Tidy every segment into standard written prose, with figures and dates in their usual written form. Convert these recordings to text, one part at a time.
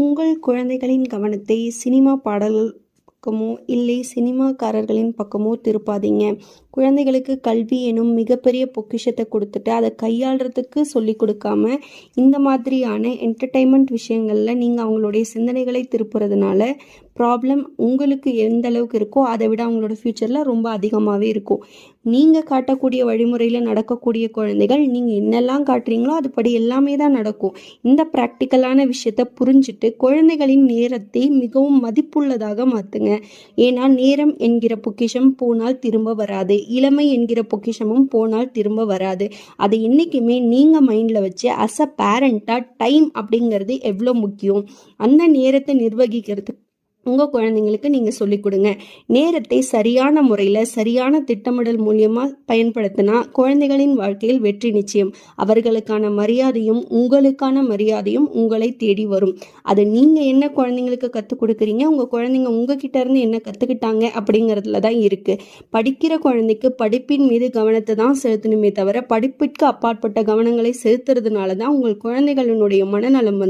உங்கள் குழந்தைகளின் கவனத்தை சினிமா பாடல்கள் பக்கமோ இல்லை சினிமாக்காரர்களின் பக்கமோ திருப்பாதீங்க. குழந்தைகளுக்கு கல்வி எனும் மிகப்பெரிய பொக்கிஷத்தை கொடுத்துட்டு அதை கையாளுறதுக்கு சொல்லி கொடுக்காம இந்த மாதிரியான என்டர்டைன்மெண்ட் விஷயங்களில் நீங்கள் அவங்களுடைய சிந்தனைகளை திருப்புறதுனால ப்ராப்ளம் உங்களுக்கு எந்த அளவுக்கு இருக்கோ அதை விட அவங்களோட ஃப்யூச்சரில் ரொம்ப அதிகமாகவே இருக்கும். நீங்கள் காட்டக்கூடிய வழிமுறையில் நடக்கக்கூடிய குழந்தைகள் நீங்கள் என்னெல்லாம் காட்டுறீங்களோ அதுபடி எல்லாமே தான் நடக்கும். இந்த ப்ராக்டிக்கலான விஷயத்தை புரிஞ்சுட்டு குழந்தைகளின் நேரத்தை மிகவும் மதிப்புள்ளதாக மாற்றுங்க. ஏன்னா நேரம் என்கிற பொக்கிஷம் போனால் திரும்ப வராது. இளமை என்கிற பொக்கிஷமும் போனால் திரும்ப வராது. அதை என்றைக்குமே நீங்கள் மைண்டில் வச்சு அஸ் அ பேரண்ட்டாக டைம் அப்படிங்கிறது எவ்வளோ முக்கியம், அந்த நேரத்தை நிர்வகிக்கிறதுக்கு உங்கள் குழந்தைங்களுக்கு நீங்கள் சொல்லிக் கொடுங்க. நேரத்தை சரியான முறையில் சரியான திட்டமிடல் மூலியமாக பயன்படுத்தினா குழந்தைகளின் வாழ்க்கையில் வெற்றி நிச்சயம். அவர்களுக்கான மரியாதையும் உங்களுக்கான மரியாதையும் உங்களை தேடி வரும். அது நீங்கள் என்ன குழந்தைங்களுக்கு கற்றுக் கொடுக்குறீங்க, உங்கள் குழந்தைங்க உங்ககிட்ட இருந்து என்ன கற்றுக்கிட்டாங்க அப்படிங்கிறதுல தான் இருக்குது. படிக்கிற குழந்தைக்கு படிப்பின் மீது கவனத்தை தான் செலுத்தணுமே தவிர படிப்பிற்கு அப்பாற்பட்ட கவனங்களை செலுத்துறதுனால தான் உங்கள் குழந்தைகளினுடைய மனநலம்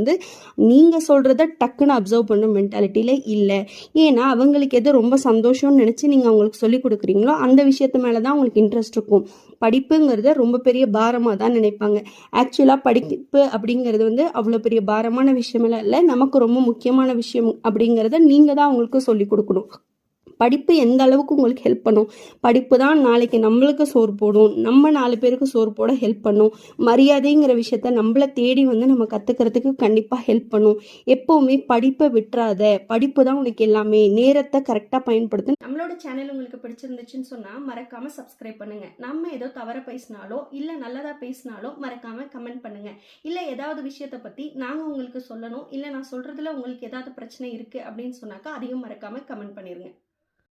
நீங்கள் சொல்கிறத டக்குன்னு அப்சர்வ் பண்ணும் மென்டாலிட்டியில் இல்லை. ஏன்னா அவங்களுக்கு எது ரொம்ப சந்தோஷம்னு நினச்சி நீங்கள் அவங்களுக்கு சொல்லி கொடுக்குறீங்களோ அந்த விஷயத்து மேலே தான் அவங்களுக்கு இன்ட்ரெஸ்ட் இருக்கும். படிப்புங்கிறத ரொம்ப பெரிய பாரமாக தான் நினைப்பாங்க. ஆக்சுவலாக படிப்பு அப்படிங்கிறது அவ்வளோ பெரிய பாரமான விஷயமெல்லாம் இல்லை, நமக்கு ரொம்ப முக்கியமான விஷயம் அப்படிங்கிறத நீங்கள் தான் அவங்களுக்கு சொல்லி கொடுக்கணும். படிப்பு எந்த அளவுக்கு உங்களுக்கு ஹெல்ப் பண்ணும், படிப்பு தான் நாளைக்கு நம்மளுக்கு சோறு போடும், நம்ம 4 பேருக்கு சோறு போட ஹெல்ப் பண்ணும். மரியாதைங்கிற விஷயத்த நம்மளை தேடி நம்ம கற்றுக்கிறதுக்கு கண்டிப்பாக ஹெல்ப் பண்ணும். எப்போவுமே படிப்பை விட்டுறாத, படிப்பு தான் உனக்கு எல்லாமே. நேரத்தை கரெக்டாக பயன்படுத்து. நம்மளோட சேனல் உங்களுக்கு பிடிச்சிருந்துச்சுன்னு சொன்னால் மறக்காமல் சப்ஸ்கிரைப் பண்ணுங்கள். நம்ம ஏதோ தவற பேசினாலோ இல்லை நல்லதாக பேசினாலோ மறக்காமல் கமெண்ட் பண்ணுங்கள். இல்லை ஏதாவது விஷயத்தை பற்றி நாங்கள் உங்களுக்கு சொல்லணும், இல்லை நான் சொல்கிறதுல உங்களுக்கு ஏதாவது பிரச்சனை இருக்குது அப்படின்னு சொன்னாக்கா அதையும் மறக்காமல் கமெண்ட் பண்ணிடுங்க.